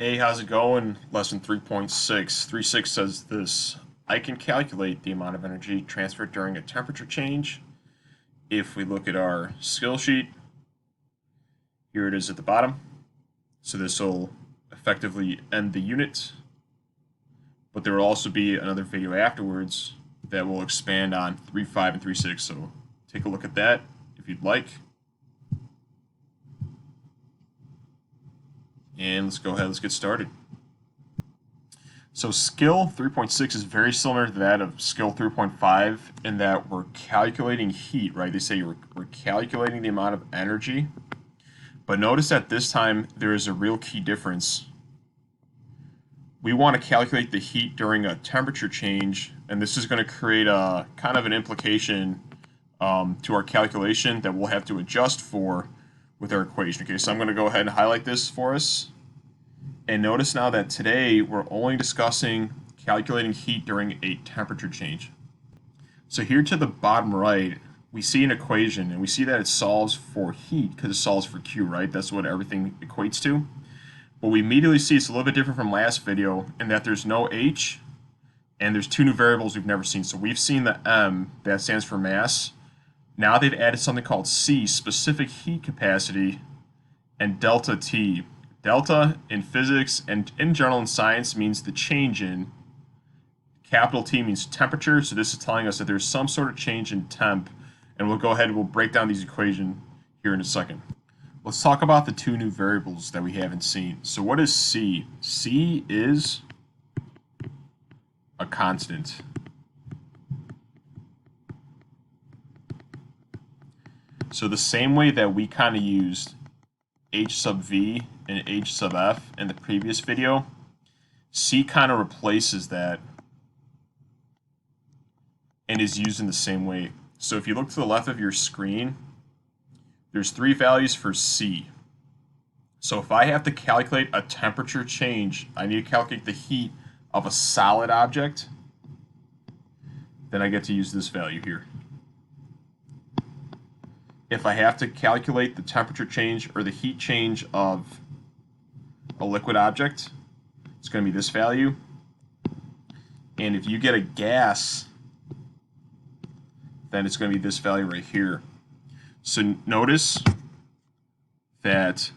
Hey, how's it going? Lesson 3.6. 3.6 says this. I can calculate the amount of energy transferred during a temperature change. If we look at our skill sheet, here it is at the bottom. So this will effectively end the unit, but there will also be another video afterwards that will expand on 3.5 and 3.6. So take a look at that if you'd like. And let's go ahead, let's get started. So skill 3.6 is very similar to that of skill 3.5 in that we're calculating heat, right? They say we're calculating the amount of energy. But notice that this time there is a real key difference. We want to calculate the heat during a temperature change, and this is going to create a kind of an implication to our calculation that we'll have to adjust for with our equation. Okay, so I'm going to go ahead and highlight this for us. And notice now that today we're only discussing calculating heat during a temperature change. So here to the bottom right, we see an equation, and we see that it solves for heat because it solves for Q, right? That's what everything equates to. But we immediately see it's a little bit different from last video in that there's no H, and there's two new variables we've never seen. So we've seen the M, that stands for mass. Now they've added something called C, specific heat capacity, and delta T. Delta in physics and in general in science means the change in. Capital T means temperature, so this is telling us that there's some sort of change in temp, and we'll go ahead and we'll break down these equations here in a second. Let's talk about the two new variables that we haven't seen. So what is C? C is a constant. So the same way that we kind of used H sub V and H sub F in the previous video, C kind of replaces that and is used in the same way. So if you look to the left of your screen, there's three values for C. So if I have to calculate a temperature change, I need to calculate the heat of a solid object, then I get to use this value here. If I have to calculate the temperature change or the heat change of a liquid object, it's going to be this value. And if you get a gas, then it's going to be this value right here. So notice that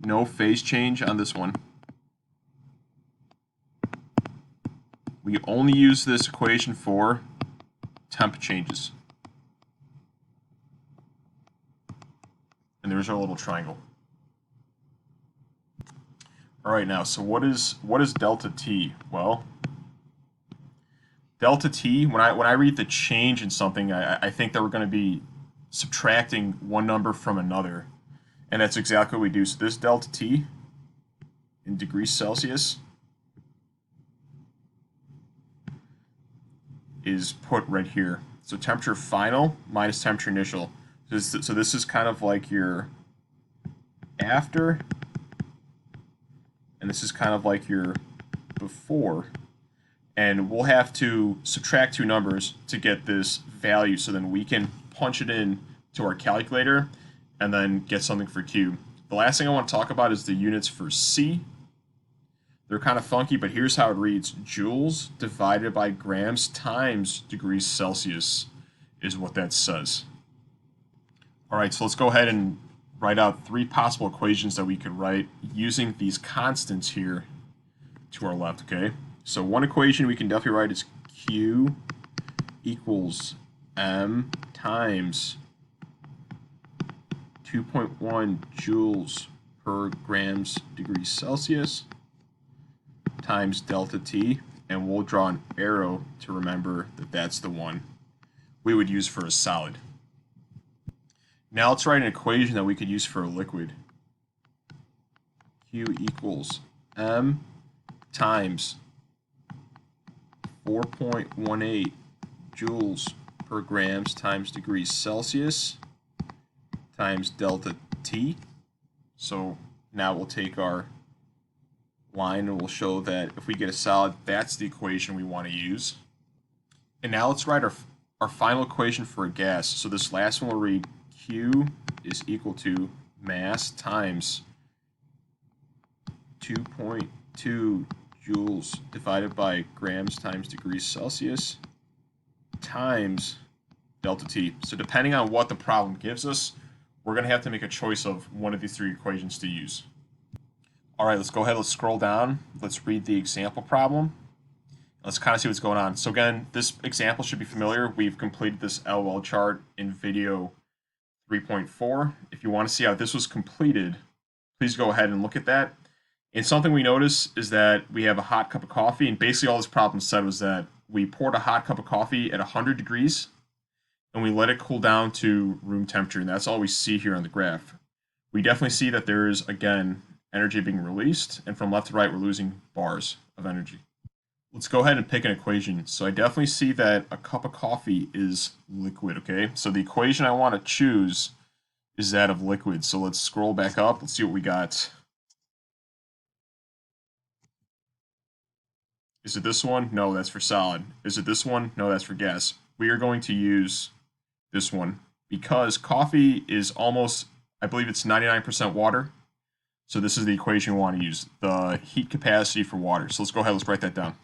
no phase change on this one. We only use this equation for temp changes. And there's our little triangle. All right, now, so what is delta T? Well, delta T, when I read the change in something, I think that we're going to be subtracting one number from another. And that's exactly what we do. So this delta T in degrees Celsius is put right here. So temperature final minus temperature initial. So this is kind of like your after, and this is kind of like your before. And we'll have to subtract two numbers to get this value, so then we can punch it in to our calculator and then get something for Q. The last thing I want to talk about is the units for C. They're kind of funky, but here's how it reads. Joules divided by grams times degrees Celsius is what that says. All right, so let's go ahead and write out three possible equations that we could write using these constants here to our left, okay? So one equation we can definitely write is Q equals M times 2.1 joules per grams degrees Celsius times delta T, and we'll draw an arrow to remember that that's the one we would use for a solid. Now let's write an equation that we could use for a liquid. Q equals M times 4.18 joules per grams times degrees Celsius times delta T. So now we'll take our line and we'll show that if we get a solid, that's the equation we want to use. And now let's write our final equation for a gas. So this last one will read Q is equal to mass times 2.2 joules divided by grams times degrees Celsius times delta T. So depending on what the problem gives us, we're going to have to make a choice of one of these three equations to use. All right, let's go ahead, let's scroll down. Let's read the example problem. Let's kind of see what's going on. So again, this example should be familiar. We've completed this LOL chart in video 3.4. If you want to see how this was completed, please go ahead and look at that. And something we notice is that we have a hot cup of coffee, and basically all this problem said was that we poured a hot cup of coffee at 100 degrees, and we let it cool down to room temperature, and that's all we see here on the graph. We definitely see that there is, again, energy being released, and from left to right, we're losing bars of energy. Let's go ahead and pick an equation. So I definitely see that a cup of coffee is liquid, okay? So the equation I want to choose is that of liquid. So let's scroll back up. Let's see what we got. Is it this one? No, that's for solid. Is it this one? No, that's for gas. We are going to use this one because coffee is almost, I believe it's 99% water. So this is the equation we want to use, the heat capacity for water. So let's go ahead, let's write that down.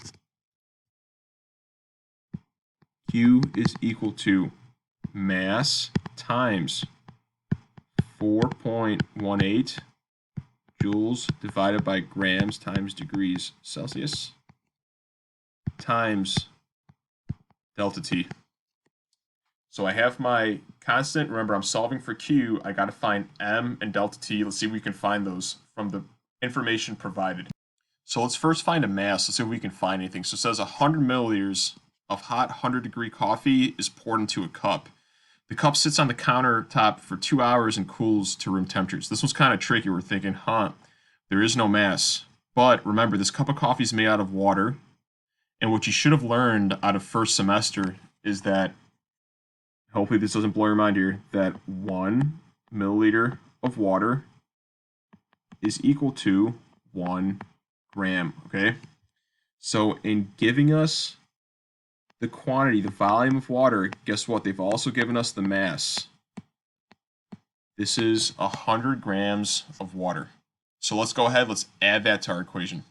Q is equal to mass times 4.18 joules divided by grams times degrees Celsius times delta T. So I have my constant. Remember, I'm solving for Q. I got to find M and delta T. Let's see if we can find those from the information provided. So let's first find a mass. Let's see if we can find anything. So it says 100 milliliters of hot 100-degree coffee is poured into a cup. The cup sits on the countertop for 2 hours and cools to room temperatures. This was kind of tricky. We're thinking, there is no mass. But remember, this cup of coffee is made out of water. And what you should have learned out of first semester is that, hopefully this doesn't blow your mind here, that 1 milliliter of water is equal to 1 gram, okay? So in giving us the quantity, the volume of water, guess what? They've also given us the mass. This is 100 grams of water. So let's go ahead, let's add that to our equation.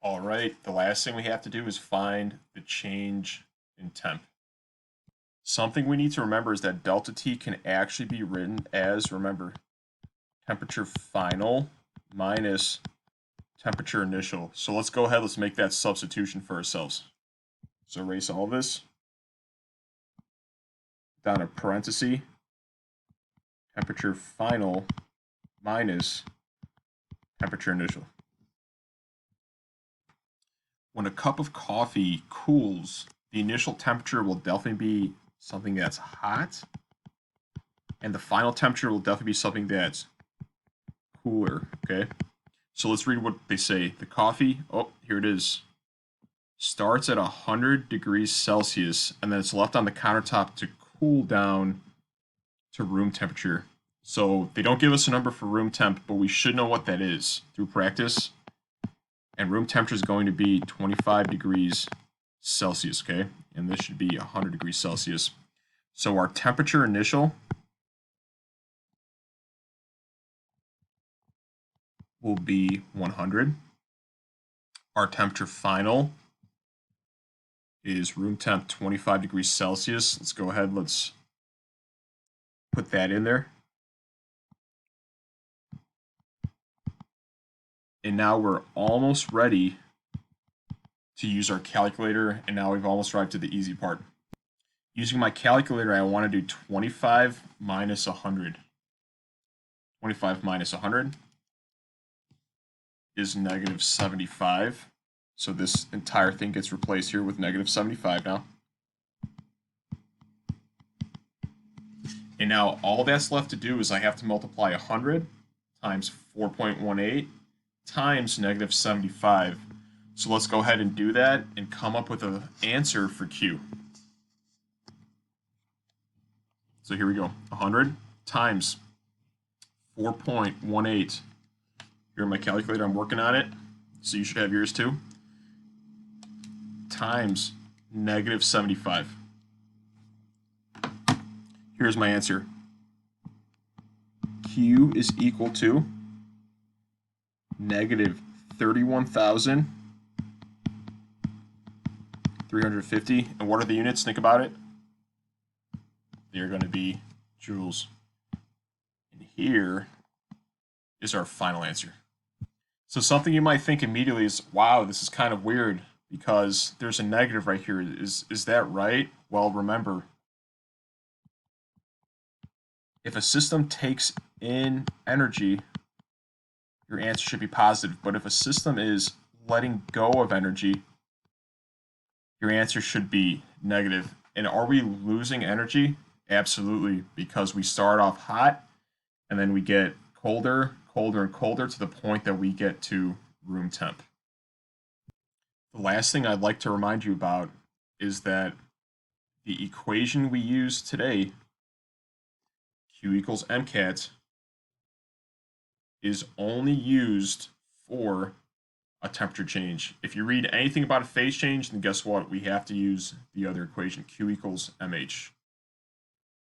All right, the last thing we have to do is find the change in temp. Something we need to remember is that delta T can actually be written as, remember, temperature final minus temperature initial. So let's go ahead, let's make that substitution for ourselves. So erase all of this. Down a parenthesis, temperature final minus temperature initial. When a cup of coffee cools, the initial temperature will definitely be something that's hot, and the final temperature will definitely be something that's cooler, okay? So let's read what they say. The coffee, oh, here it is, starts at 100 degrees Celsius, and then it's left on the countertop to cool down to room temperature. So they don't give us a number for room temp, but we should know what that is through practice. And room temperature is going to be 25 degrees Celsius, okay? And this should be 100 degrees Celsius. So our temperature initial will be 100. Our temperature final is room temp 25 degrees Celsius. Let's go ahead, let's put that in there. And now we're almost ready to use our calculator, and now we've almost arrived to the easy part. Using my calculator, I want to do 25 minus 100. 25 minus 100 is negative 75. So this entire thing gets replaced here with negative 75 now. And now all that's left to do is I have to multiply 100 times 4.18 times negative 75. So let's go ahead and do that and come up with an answer for Q. So here we go. 100 times 4.18. Here in my calculator, I'm working on it. So you should have yours too. times negative 75. Here's my answer. Q is equal to negative 31,350. And what are the units? Think about it. They're going to be joules. And here is our final answer. So something you might think immediately is, wow, this is kind of weird because there's a negative right here. Is that right? Well, remember, if a system takes in energy, your answer should be positive. But if a system is letting go of energy, your answer should be negative. And are we losing energy? Absolutely, because we start off hot and then we get colder, colder, and colder to the point that we get to room temp. The last thing I'd like to remind you about is that the equation we use today, Q equals MCAT, is only used for a temperature change. If you read anything about a phase change, then guess what? We have to use the other equation, Q equals MH.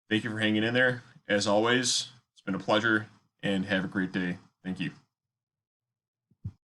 Thank you for hanging in there. As always, it's been a pleasure, and have a great day. Thank you.